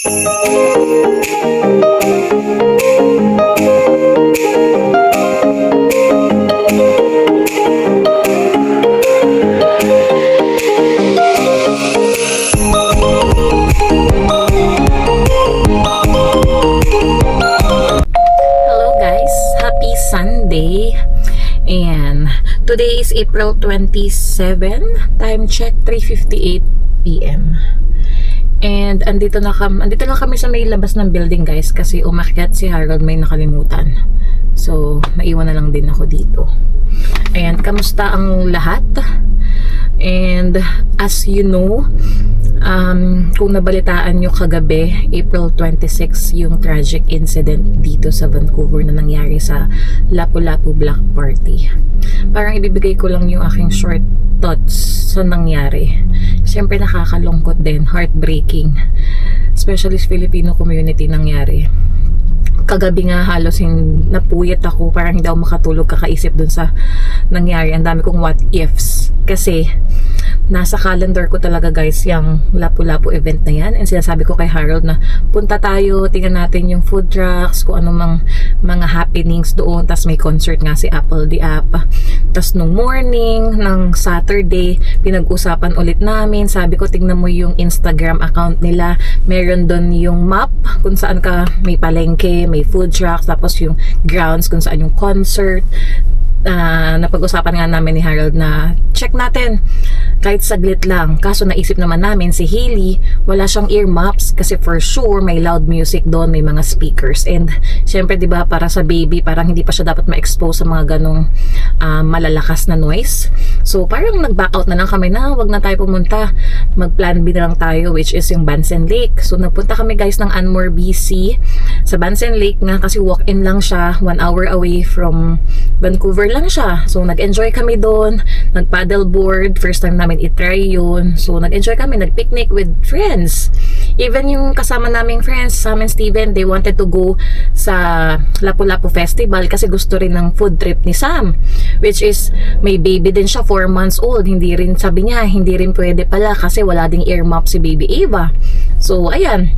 Sunday, and today is April 27, time check 3:58 p.m. and andito lang kami sa may labas ng building, guys, kasi umakyat si Harold, may nakalimutan, so naiwan na lang din ako dito. And kamusta ang lahat? And as you know, kung nabalitaan nyo kagabi, April 26, yung tragic incident dito sa Vancouver na nangyari sa Lapu-Lapu Block Party. Parang ibibigay ko lang yung aking short thoughts sa nangyari. Siyempre nakakalungkot din, heartbreaking, especially sa Filipino community nangyari. Kagabi nga halos napuyat ako, parang hindi ako makatulog kakaisip dun sa nangyari. Ang dami kong what ifs kasi nasa calendar ko talaga, guys, yung Lapu-Lapu event na yan, and sinasabi ko kay Harold na punta tayo, tingnan natin yung food trucks, kung anong mga happenings doon. Tas may concert nga si Apple the App. Tas nung morning ng Saturday, pinag-usapan ulit namin, sabi ko tingnan mo yung Instagram account nila, meron doon yung map kung saan ka may palengke, may food trucks, tapos yung grounds kung saan yung concert. Napag-usapan nga namin ni Harold na check natin kahit saglit lang. Kaso naisip naman namin si Hailey, wala siyang ear muffs kasi for sure may loud music doon, may mga speakers. And syempre, di ba, para sa baby, parang hindi pa siya dapat ma-expose sa mga ganong malalakas na noise. So parang nag-back out na lang kami na wag na tayo pumunta, mag-plan B na lang tayo, which is yung Bansen Lake. So nagpunta kami, guys, ng Anmore, BC sa Bansen Lake nga kasi walk-in lang siya, 1 hour away from Vancouver lang siya. So nag-enjoy kami doon, nag-paddleboard, first time namin i-try yun. So nag-enjoy kami, nag-picnic with friends. Even yung kasama naming friends, Sam and Steven, they wanted to go sa Lapu-Lapu Festival kasi gusto rin ng food trip ni Sam, which is may baby din siya, 4 months old. Hindi rin, sabi niya, hindi rin pwede pala kasi wala ding ear muff si baby Ava. So ayan,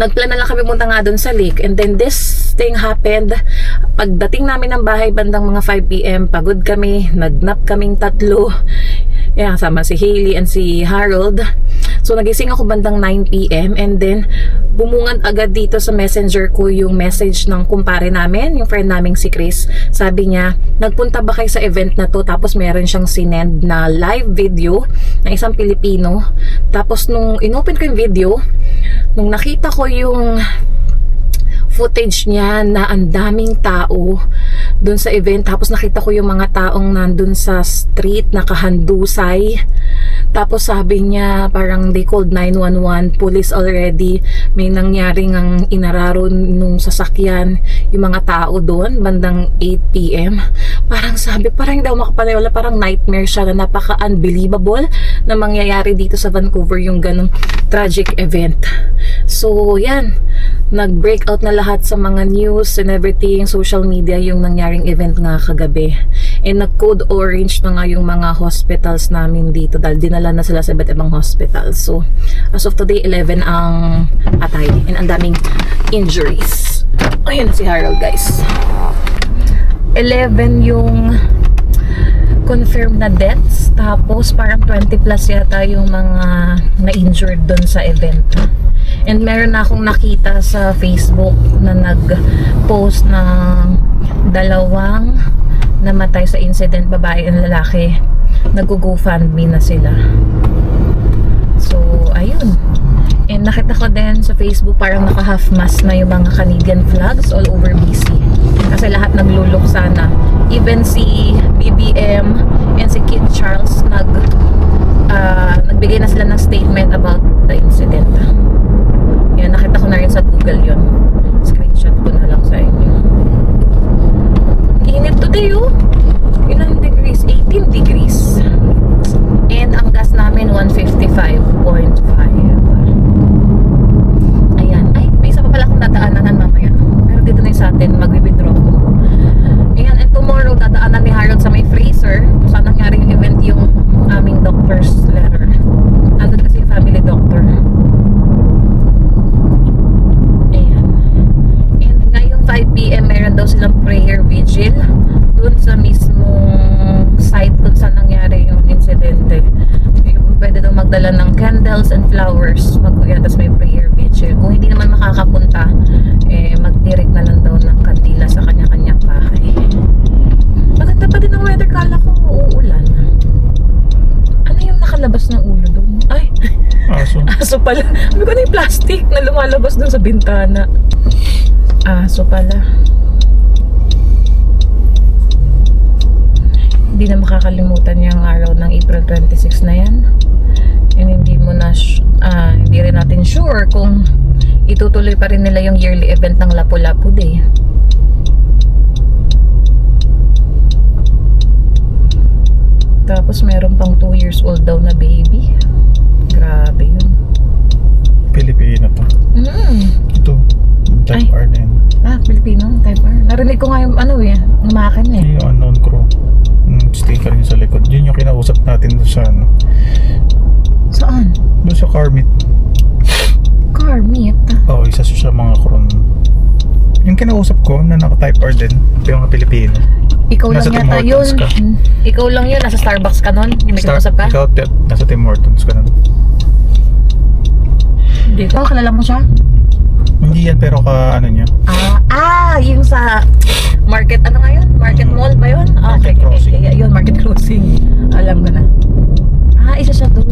nagplan na lang kami punta nga doon sa lake, and then this thing happened. Pagdating namin ng bahay bandang mga 5 PM, pagod kami, nagnap kaming tatlo. Yeah, sama si Hailey and si Harold. So nagising ako bandang 9 PM, and then bumungad agad dito sa messenger ko yung message ng kumpare namin, yung friend naming si Chris. Sabi niya, nagpunta ba kayo sa event na to? Tapos meron siyang sinend na live video ng isang Pilipino. Tapos nung inopen ko yung video, nung nakita ko yung footage niya na ang daming tao dun sa event, tapos nakita ko yung mga taong nandun sa street nakahandusay, tapos sabi niya parang they called 911, police already, may nangyari ngang inararo nung sasakyan yung mga tao doon bandang 8 PM. Parang sabi, parang hindi ako makapaniwala, parang nightmare siya na napaka-unbelievable na mangyayari dito sa Vancouver yung ganong tragic event. So yan, nag-break out na lahat sa mga news and everything, social media, yung nangyaring event nga kagabi. And nag-code orange na nga yung mga hospitals namin dito dahil dinala na sila sa iba't ibang hospitals. So as of today, 11 ang patay and ang daming injuries. Ayun si Harold, guys. 11 yung confirmed na deaths, tapos parang 20 plus yata yung mga na-injured doon sa event. And meron na akong nakita sa Facebook na nag-post ng 2 namatay sa incident, babae and lalaki. Nag-GoFundMe na sila. So, ayun. And nakita ko din sa Facebook parang naka-half mast na yung mga Canadian flags all over BC. Kasi lahat naglulok sana. Even si BBM and si King Charles nagbigay na sila ng statement about the incident. Yan, nakita ko na rin sa Google yun. Screenshot ko na lang sa inyo. Init today, oh. Ilang degrees? 18 degrees. And ang gas namin 155.5. Ayan. Ay, may isa pa pala akong dadaanan mamaya. Pero dito na yung sa atin, mag-withdraw ko. Ayan, and tomorrow dadaanan ni Harold sa may Fraser. Saan nangyari yung event, yung aming doctor's letter. Nandun kasi yung family doctor. PM meron daw silang prayer vigil dun sa mismong site kung saan nangyari yung insidente. Yung pwede daw magdala ng candles and flowers, mag-uya, tapos may prayer vigil. Kung hindi naman makakapunta, mag-direct na lang daw ng kandila sa kanya-kanyang bahay. Maganda pa din ang weather, kala ko uulan. Ano yung nakalabas ng ulo doon? Ay, Aso. aso pala. Ano ka na yung plastic na lumalabas doon sa bintana? Aso pala. Hindi na makakalimutan yung araw ng April 26 na yan. And hindi mo na hindi rin natin sure kung itutuloy pa rin nila yung yearly event ng Lapu-Lapu Day. Tapos meron pang 2 years old daw na baby. Grabe yun. Pilipino to. Ito. Ay. Type R na yun. Filipino, type R. Narinig ko nga yung umakan Yung unknown crew. Sticker yun sa likod. Yun yung kinausap natin doon sa Saan? doon sa car meet. Car meet? Oo, isa siya sa mga crew. Yung kinausap ko na naka-type R din. Yung mga Pilipino. Ikaw lang Nasa Tim yata yun. Hortons ka. Ikaw lang yun. Nasa Starbucks ka nun? Yung may kinausap ka? Ikaw, nasa Tim Hortons ka nun. Hindi ko. Kilala mo siya? Hindi yan, pero ano niya. Yung sa market, ano nga yun? Market mall ba yun? Market crossing. Okay. Yun, market crossing. Alam ko na. Isa siya doon.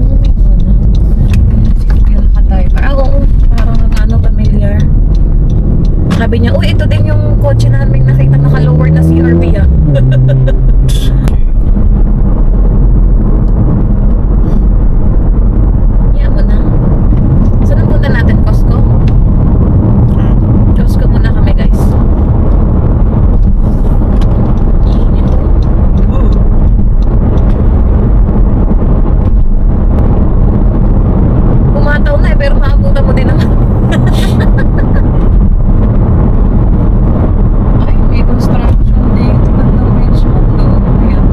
Yung naka-type. Oo. Parang familiar. Sabi niya, ito din yung kotse namin nakita naka-lower na CRV Yan mo na. Saan ang punta natin? Costco? Costco muna kami, guys. Pumataw na pero maabutan mo din naman. May construction dito ng Richmond doon. Ayan.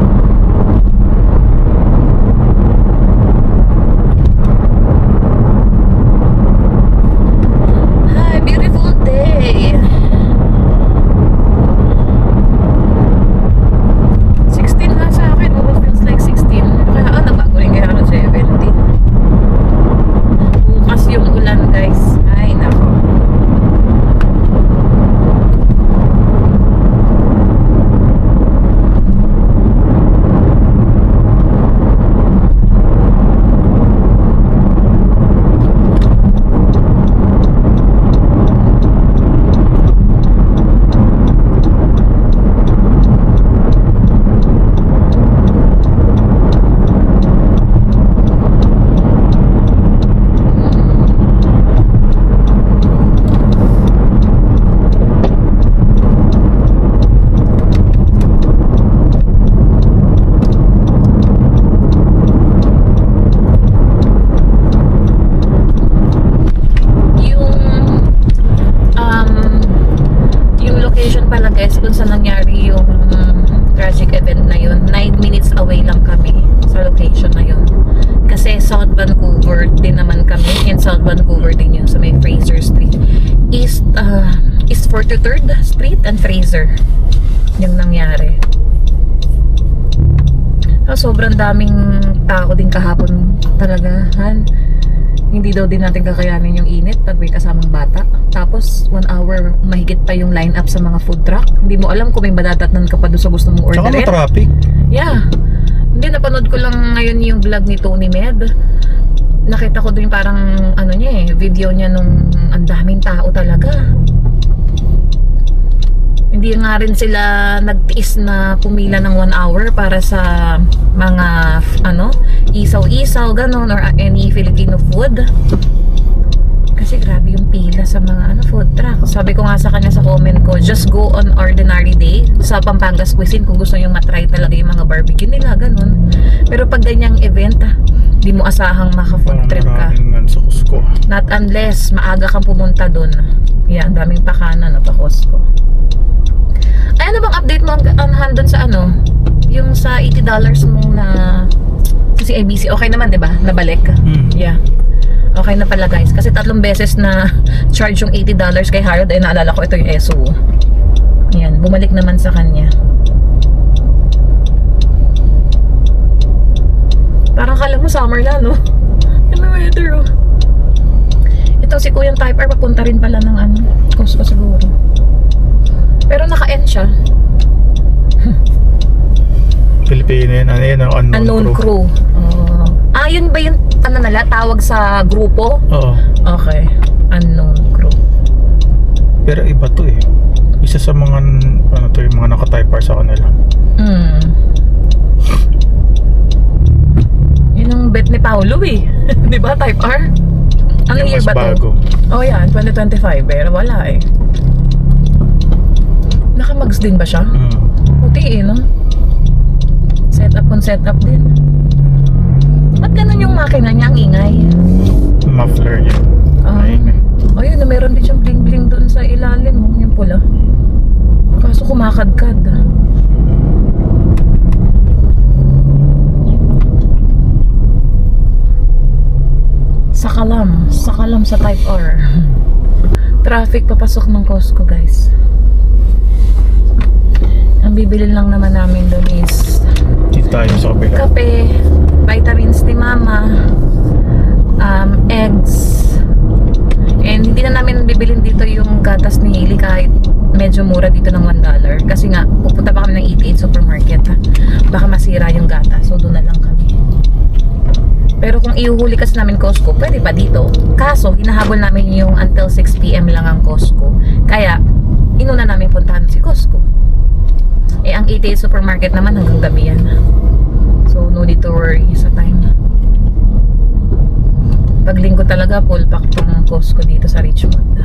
Hi, beautiful day. 16 na sa akin. What feels like 16? Kaya nagbago rin kaya ng 17. Bukas yung ulan, guys. Ay, nako. Kung saan nangyari yung tragic event na yun, 9 minutes away lang kami sa location na yun. Kasi South Vancouver din naman kami. In South Vancouver din yun sa may Fraser Street. East 43rd Street and Fraser yung nangyari. Sobrang daming tao din kahapon talaga. Hindi daw din natin kakayanin yung init pag may kasamang bata. Tapos 1 hour mahigit pa yung line up sa mga food truck. Hindi mo alam kung may madadatnan ka pa doon sa gusto mong orderin. Tsaka traffic. Yeah. Hindi, napanood ko lang ngayon yung vlog ni Tony Med. Nakita ko doon parang video niya nung ang daming tao talaga. Hindi nga rin sila nagtiis na pumila ng 1 hour para sa mga isaw-isaw ganon or any Filipino food. Kasi grabe yung pila sa mga food truck. Sabi ko nga sa kanya sa comment ko, just go on ordinary day sa Pampangas Cuisine kung gusto nyo matry talaga yung mga barbecue nila, ganon. Pero pag ganyang event, di mo asahang maka-food trip ka. Sa Cusco. Not unless maaga kang pumunta dun. Yan, daming pakanan pa Costco. Ay, ano bang update mo ang doon sa yung sa $80 mo na sa CIBC? Okay naman, di ba? Nabalik? Yeah. Okay na pala, guys. Kasi 3 beses na charge yung $80 kay Harold. Ay, naalala ko, ito yung ESO. Ayan, bumalik naman sa kanya. Parang kala mo summer na, no? Ano weather, oh. Ito si Kuyang Type R, papunta rin pala ng ano, Costco siguro. Pero naka-end siya. Pilipino yan. Ano yan? Unknown crew. Yun ba yung ano nala, tawag sa grupo? Oo. Okay. Unknown crew. Pero iba to eh. Isa sa mga, ano to, yung mga naka-type R sa kanila. Yun ang bet ni Paolo eh. Di ba? Type R? Ano Yung year mas ba bago. to? Oh yan, 2025 pero wala eh. Naka-mags din ba siya? Puti eh, no? Setup on setup din. Ba't ganun yung makina niya? Ang ingay. Muffler niya. Ayun, na meron din siyang bling-bling doon sa ilalim mo. Yung pula. Kaso kumakadkad. Sakalam sa Type R. Traffic papasok ng Costco, guys. Ang bibili lang naman namin doon is Dito tayo sa kabila. kape, vitamins ni mama, eggs, and hindi na namin bibilin dito yung gatas ni Hailey kahit medyo mura dito ng $1 kasi nga pupunta pa kami ng 88 supermarket, baka masira yung gatas, so doon na lang kami. Pero kung ihuhuli kasi namin Costco, pwede pa dito, kaso hinahabol namin yung until 6 PM lang ang Costco, kaya inuna namin puntahan si Costco. Ang 88 supermarket naman hanggang gabi yan. So, no need to worry sa time. Pag linggo talaga, full pack tong Costco dito sa Richmond.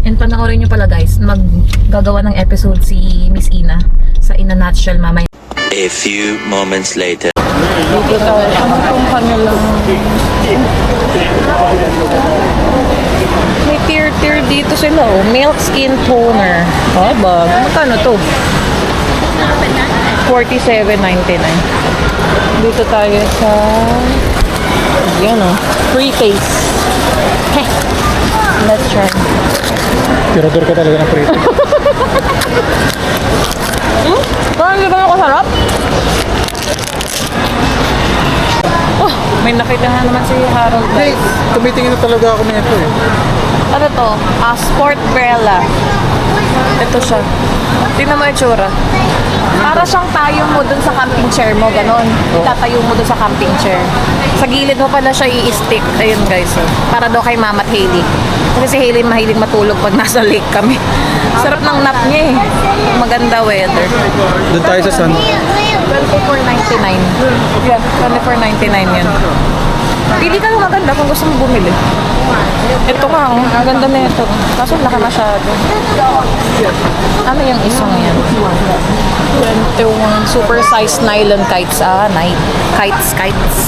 And panoorin nyo pala guys, maggagawa ng episode si Miss Ina sa In a Nutshell mamaya. A few moments later. Dito tayo, itong kanilang may tier dito sila, oh. Milk Skin Toner. Bag. Magkano to? $47.99. Dito tayo sa yan, oh. Free taste. Heh. Let's try. Tirador ka talaga ng prito. Parang di ba ako sarap? Oh, may nakita na naman si Harold. Hey, tumitingin na talaga ako nito eh. Ano to? Sport Brella. Ito siya. Tingnan mo yung tsura. Para siyang tayo mo dun sa camping chair mo, ganon. Tatayo mo dun sa camping chair. Sa gilid mo pala siya i-stick. Ayun guys. Oh. Para daw kay Mama at Hailey. Kasi si Hailey mahilig matulog pag nasa lake kami. Sarap ng nap niya eh. Maganda weather. Doon tayo sa sun. $24.99. Yeah, $24.99 yan. Pili ka ng maganda kung gusto mo bumili. Ito nga, oh. Ang ganda na ito. Kaso laki masyado. Ano yung isang yan? 21 super size nylon kites. Kites.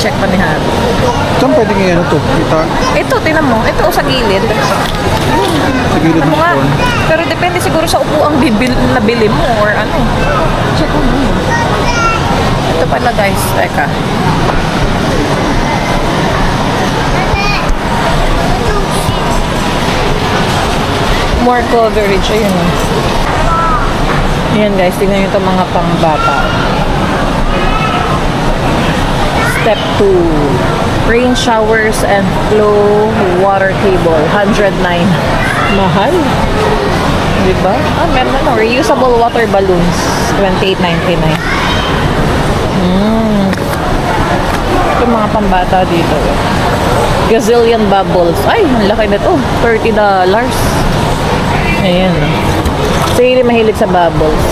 Check pa ni Harold. Saan pwede ngayon ito? Kita Ito, tinan mo. Ito sa gilid. sa gilid Ano ng nga? phone. Pero depende siguro sa upuang nabili mo or ano. Check mo. Ito pala guys. Teka. More coverage. Ayun o. Ayan guys. Tingnan nyo ito mga pangbata. Step 2. Rain showers and flow water table. 109. Mahal. Diba? Meron na. Reusable water balloons. $28.99. Ito mga pambata dito. Gazillion bubbles. Ay, ang laki na to. $30. Ayan. Sige, mahilig sa bubbles.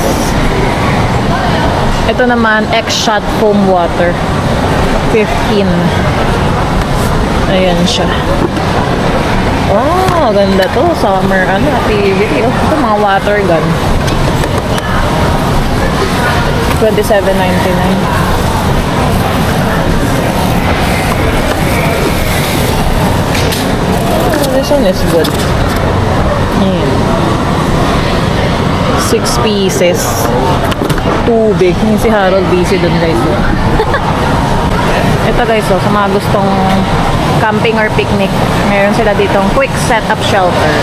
Ito naman, X-Shot foam water. 15. Ayan siya. Wow, ganda to. Summer, activity. Ito, mga water gun. $27.99. This one is good. Ayan. 6 pieces. Tubig. Yung si Harold busy dun guys. Ito guys, sa mga gustong camping or picnic. Meron sila ditong quick setup shelter.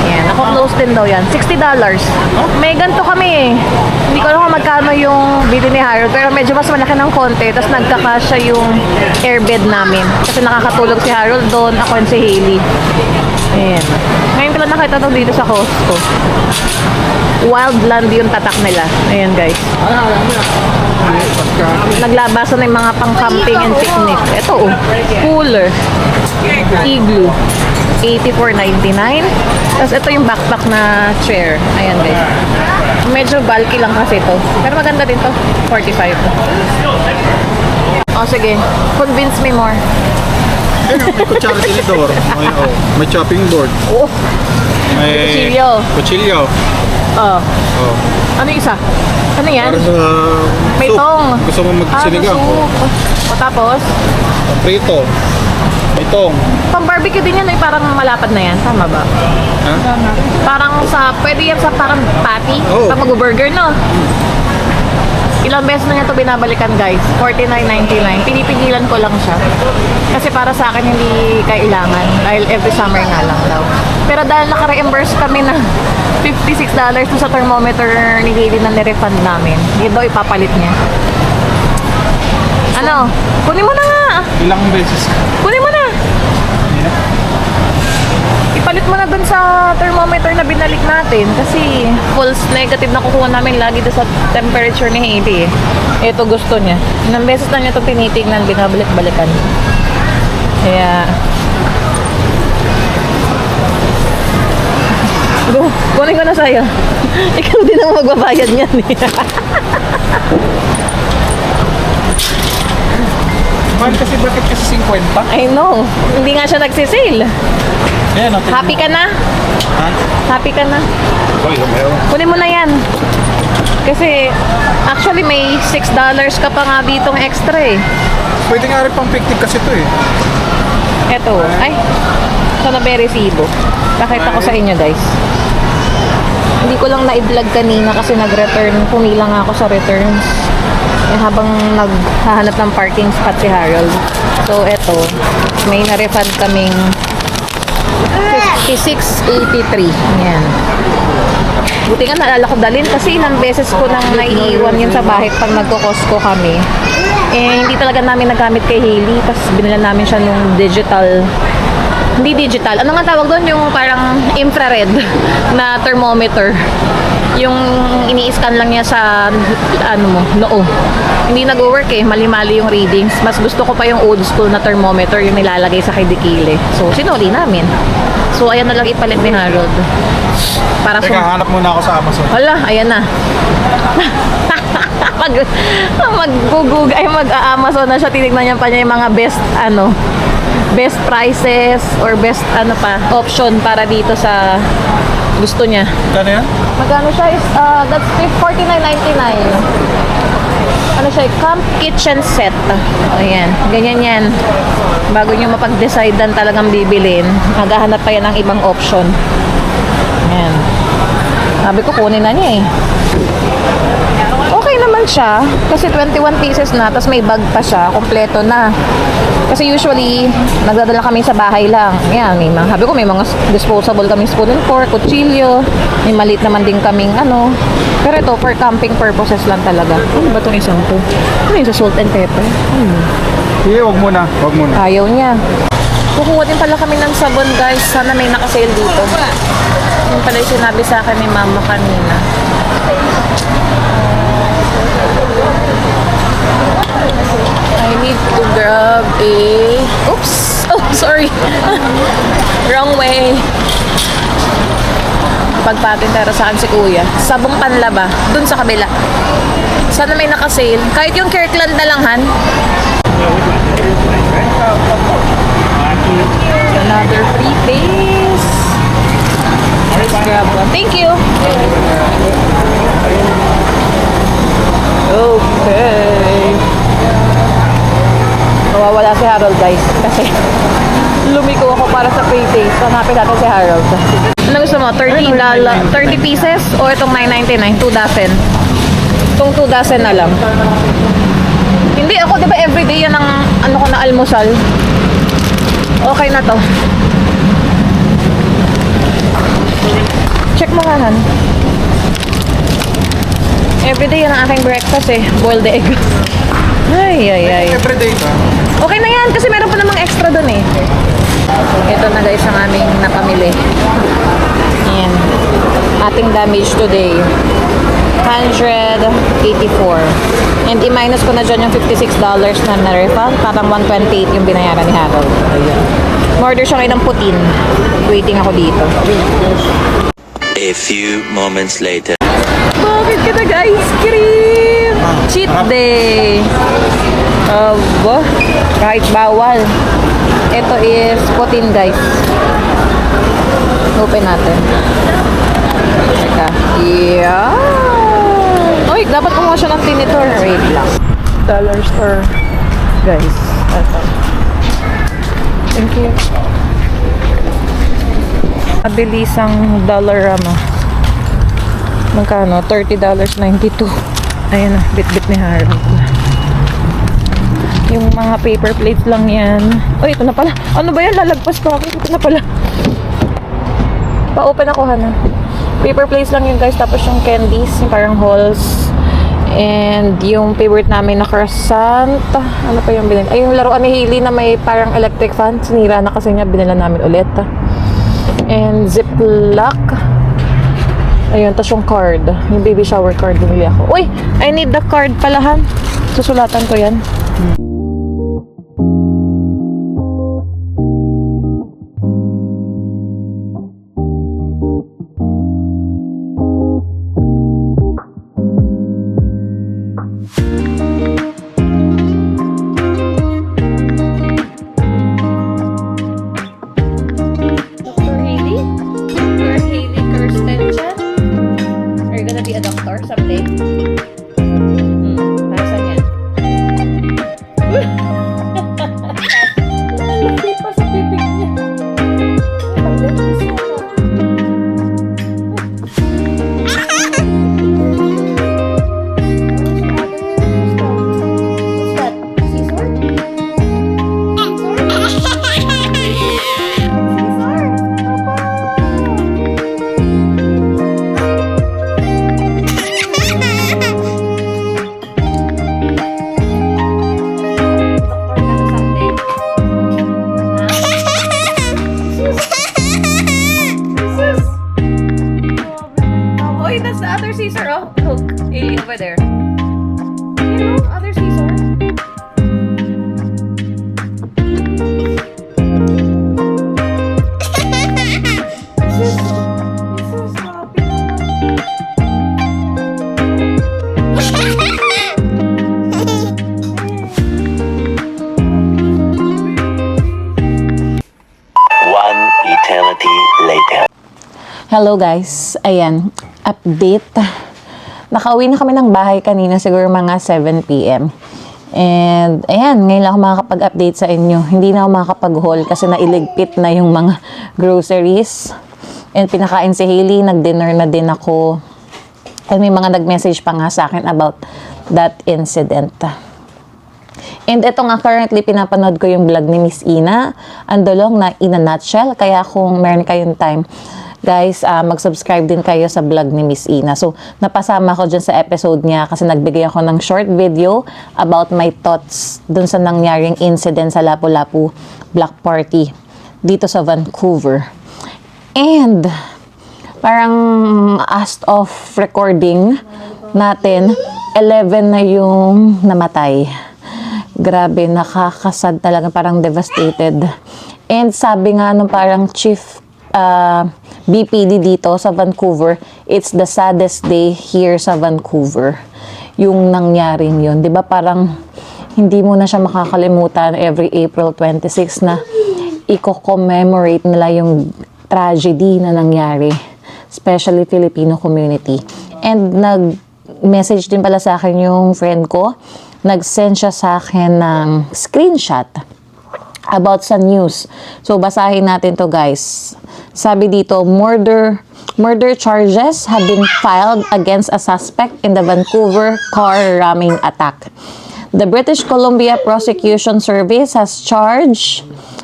Yan. Ako close din daw yan. $60. May ganito kami eh. Hindi ko alam kung magkano yung bili ni Harold. Pero medyo mas malaki ng konti. Tapos nagkakasya yung airbed namin. Kasi nakakatulog si Harold doon. Ako and si Hailey. Ayan. Ngayon ko lang nakita to dito sa Costco. Wildland yung tatak nila. Ayan guys. Naglabasan na yung mga pang-camping and picnic. Ito oh. Cooler. Igloo. $84.99. Tapos ito yung backpack na chair. Ayan guys. Medyo bulky lang kasi ito. Pero maganda din to. $45. Oh sige. Convince me more. May kutsara tinidor. May chopping board. Oh. May Kutsilyo. Kutsilyo. Oh. Oh. Ano yung isa? Ano yan? Para sa May soup. tong. Gusto mo magsinigang? O tapos? Prito. May tong. Pang barbecue din yan ay parang malapad na yan. Tama ba? Ha? Parang sa, pwede yan sa parang patty. Oo. Pag mag-burger, no? Ilang beses na niya ito binabalikan guys. $49.99. Pinipigilan ko lang siya. Kasi para sa akin hindi kailangan. Dahil every summer nga lang daw. Pero dahil naka-reimburse kami na $56 to sa thermometer ni Hailey na nirefund namin. Yun daw ipapalit niya. Ano? Kunin mo na nga! Ilang beses? Kunin mo na! Ipalit mo na dun sa thermometer na binalik natin kasi false negative na kukuha namin lagi doon sa temperature ni Hailey. Ito gusto niya. Ilang beses na niya ito tinitignan, binabalik-balikan. Kaya... Go, kunin ko na sa'yo. Ikaw din ang magbabayad niyan eh. Mahal kasi, bakit kasi 50? I know. Hindi nga siya nagsisale. Ayan, okay. Happy ka na? Ha? Happy ka na? Uy, meron. Kunin mo na yan. Kasi, actually, may $6 ka pa nga ditong extra eh. Pwede nga rin pang picnic kasi ito eh. Eto. Ay, sana may resibo. Pakita ko sa inyo, guys. Hindi ko lang na-vlog kanina kasi nag-return. Pumila nga ako sa returns. Eh, habang naghahanap ng parking spot si Harold. So, eto. May na-refund kaming $56.83. Ayan. Buti nga naalala ko dalhin kasi ilang beses ko nang naiiwan yun sa bahay pag nagko-Costco kami. Eh, hindi talaga namin nagamit kay Hailey. Tapos binila namin siya nung digital. Hindi digital. Ano nga tawag doon? Yung parang infrared na thermometer. Yung ini-scan lang niya sa ano mo, noo. Hindi nag-work eh. Mali-mali yung readings. Mas gusto ko pa yung old school na thermometer yung nilalagay sa kilikili. So, sinuli namin. So, ayan na lang ipalit ni Harold. Para Teka, hanap muna ako sa Amazon. Hala, ayan na. Mag-Amazon na siya. Tinignan niya pa niya yung mga best prices or best option para dito sa gusto niya. Kano yan? Magkano siya? That's $49.99. Ano siya? Camp kitchen set. Ayan. Ganyan yan. Bago nyo mapag-decide na talagang bibilin, maghahanap pa yan ng ibang option. Ayan. Sabi ko, kunin na niya eh. Okay naman siya. Kasi 21 pieces na, tapos may bag pa siya. Kompleto na. Kasi usually, nagdadala kami sa bahay lang. Yan, sabi ko may mga disposable kaming spoon and fork, kutsilyo. May maliit naman din kaming Pero ito, for camping purposes lang talaga. Ano ba itong isang to? Ano yung sa salt and pepper? Sige, wag muna. Wag muna. Ayaw niya. Kukuha din pala kami ng sabon, guys. Sana may nakasale dito. Yung pala yung sinabi sa akin ni mama kanina. I need to grab a... Oops! Oh, sorry. Wrong way. Pagpatintero saan si kuya. Sabong panlaba. Dun sa kabila. Sana may nakasale. Kahit yung Kirkland na lang, Han. Another free face. Let's grab one. Thank you. Okay. Mawawala si Harold, guys. Kasi lumiko ako para sa free face. Hanapin natin si Harold. Ano gusto mo? $30 pieces? O itong $9.99? 2 dozen? Itong 2 dozen na lang. Hindi ako, di ba everyday yan ang ko na almusal? Okay na to. Check mo nga, Han. Everyday yan ang aking breakfast eh. Boiled egg. Ay. Everyday ba? Okay na yan kasi meron pa namang extra dun eh. Ito na guys ang aming napamili. Ayan. Ating damage today. 184. And i-minus ko na dyan yung $56 na na-refund. Parang 128 yung binayaran ni Harold. Order siya kayo ng putin. Waiting ako dito. A few moments later. Bakit ka nag-ice cream? Cheat day. Aba, kahit bawal. Ito is putin guys. Open natin. Teka. Yeah. Uy, dapat kumuha siya ng tinitor. Wait lang. Dollar store. Guys. Ito. Thank you. Abilisang Dollarama. Magkano? $30.92. Ayan na, bit-bit ni Harold. Yung mga paper plates lang yan. Uy, ito na pala. Ano ba yan? Lalagpas pa ako. Ito na pala. Pa-open ako, Hana. Paper plates lang yun, guys. Tapos yung candies, yung parang halls. And yung favorite namin na croissant. Ano pa yung binili? Ay, yung laruan ni Hailey na may parang electric fan. Sinira na kasi niya. Binila namin ulit. And Ziploc. Ayun, tas yung card. Yung baby shower card binili ako. Uy! I need the card palahan. Susulatan ko yan. Dr. Hailey? Dr. Hailey Kirstenchen? Are you gonna be a doctor someday? Para saan yan? Lalaki pa sa bibig niya. Ang dentist niya. What's that? Scissor? Oy, that's the other Caesar, oh. Look, Hailey over there. You know, other Caesar. This is happy. One eternity later. Hello guys, ayan, update. Nakauwi na kami ng bahay kanina, siguro mga 7 p.m. And ayan, ngayon lang ako makakapag-update sa inyo. Hindi na ako makakapag-haul kasi nailigpit na yung mga groceries. And pinakain si Hailey, nag-dinner na din ako. And may mga nag-message pa nga sa akin about that incident. And ito nga, currently pinapanood ko yung vlog ni Miss Ina. Andolong na in a nutshell. Kaya kung meron kayong time, guys, mag-subscribe din kayo sa vlog ni Miss Ina. So, napasama ko dyan sa episode niya kasi nagbigay ako ng short video about my thoughts dun sa nangyaring incident sa Lapu-Lapu Block Party dito sa Vancouver. And, parang as of recording natin, 11 na yung namatay. Grabe, nakakasad talaga, parang devastated. And sabi nga nung parang chief BPD dito sa Vancouver, it's the saddest day here sa Vancouver. Yung nangyaring yun. 'Di ba parang hindi mo na siya makakalimutan every April 26 na i-commemorate nila yung tragedy na nangyari. Especially Filipino community. And nag-message din pala sa akin yung friend ko. Nag-send siya sa akin ng screenshot about sa news. So, basahin natin to guys. Sabi dito, murder charges have been filed against a suspect in the Vancouver car ramming attack. The British Columbia Prosecution Service has charged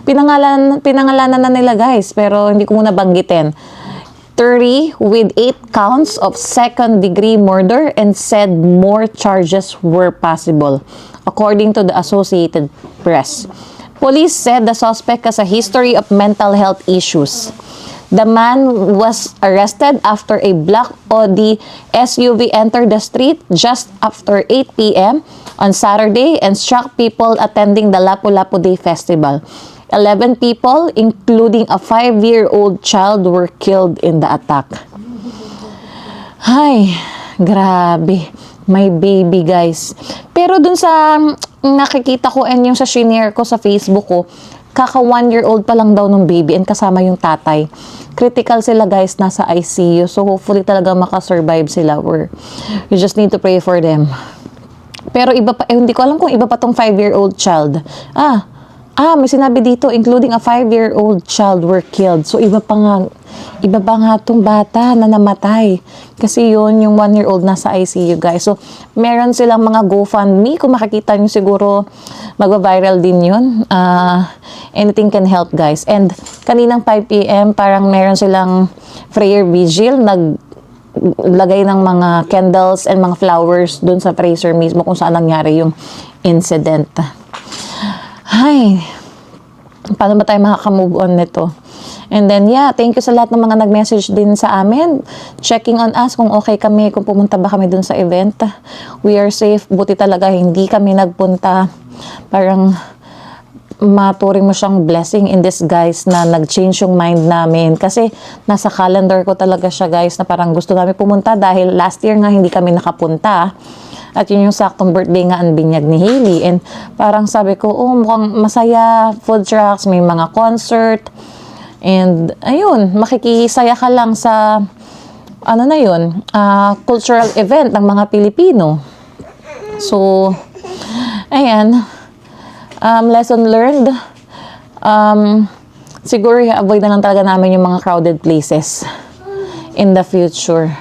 pinangalanan na nila guys, pero hindi ko muna banggitin. 30 with 8 counts of second-degree murder and said more charges were possible, according to the Associated Press. Police said the suspect has a history of mental health issues. The man was arrested after a black Audi SUV entered the street just after 8 p.m. on Saturday and struck people attending the Lapu-Lapu Day Festival. 11 people, including a 5-year-old child, were killed in the attack. Ay, grabe. My baby, guys. Pero dun sa nakikita ko and yung sa shinare ko sa Facebook ko, kaka 1-year-old pa lang daw ng baby and kasama yung tatay. Critical sila guys, nasa ICU. So hopefully talaga makasurvive sila, or you just need to pray for them. Pero iba pa, hindi ko alam kung iba pa tong 5-year-old child. May sinabi dito, including a 5-year-old child were killed. So, iba pa nga tong bata na namatay. Kasi yun, yung 1-year-old nasa ICU, guys. So, meron silang mga GoFundMe. Kung makikita nyo siguro, magva-viral din yun. Anything can help, guys. And, kaninang 5 p.m., parang meron silang prayer vigil. Naglagay ng mga candles and mga flowers dun sa Fraser mismo kung saan nangyari yung incident. Ay, paano ba tayo makaka-move on nito? And then, yeah, thank you sa lahat ng mga nag-message din sa amin. Checking on us kung okay kami, kung pumunta ba kami dun sa event. We are safe. Buti talaga, hindi kami nagpunta. Parang maturing mo siyang blessing in disguise na nag-change yung mind namin. Kasi nasa calendar ko talaga siya, guys, na parang gusto namin pumunta dahil last year nga hindi kami nakapunta. At yun yung saktong birthday nga ang binyag ni Hailey. And parang sabi ko, mukhang masaya, food trucks, may mga concert. And ayun, makikisaya ka lang sa, cultural event ng mga Pilipino. So, ayan. Lesson learned. Siguro i-avoid na lang talaga namin yung mga crowded places in the future.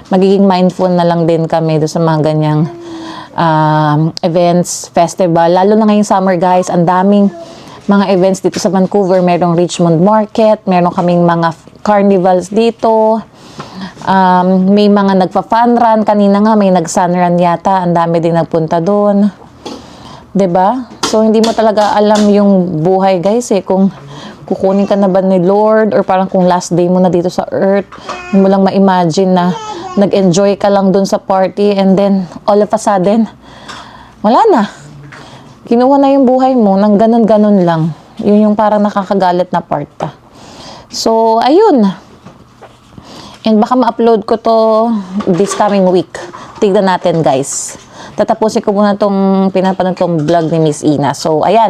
Magiging mindful na lang din kami doon sa mga ganyang events, festival. Lalo na ngayong summer, guys, ang daming mga events dito sa Vancouver. Merong Richmond Market, meron kaming mga carnivals dito. May mga nagpa-fun run. Kanina nga may nag-sun run yata. Ang dami din nagpunta doon. 'Di ba? So, hindi mo talaga alam yung buhay, guys, kung kukunin ka na ba ni Lord or parang kung last day mo na dito sa earth. Hindi mo lang ma-imagine na nag-enjoy ka lang dun sa party and then all of a sudden, wala na. Kinuha na yung buhay mo ng ganun-ganun lang. Yun yung parang nakakagalit na part pa. So, ayun. And baka ma-upload ko to this coming week. Tignan natin, guys. Tatapusin ko muna tong pinapanood tong vlog ni Miss Ina. So, ayan.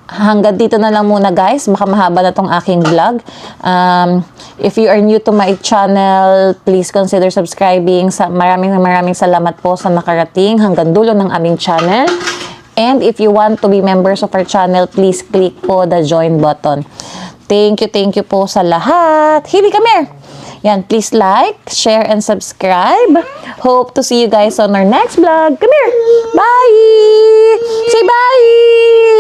Hanggang dito na lang muna, guys. Baka mahaba na tong aking vlog. If you are new to my channel, please consider subscribing. Maraming salamat po sa nakarating hanggang dulo ng aming channel. And if you want to be members of our channel, please click po the join button. Thank you po sa lahat. Hailey, come here! Yan, please like, share, and subscribe. Hope to see you guys on our next vlog. Come here! Bye! Say bye!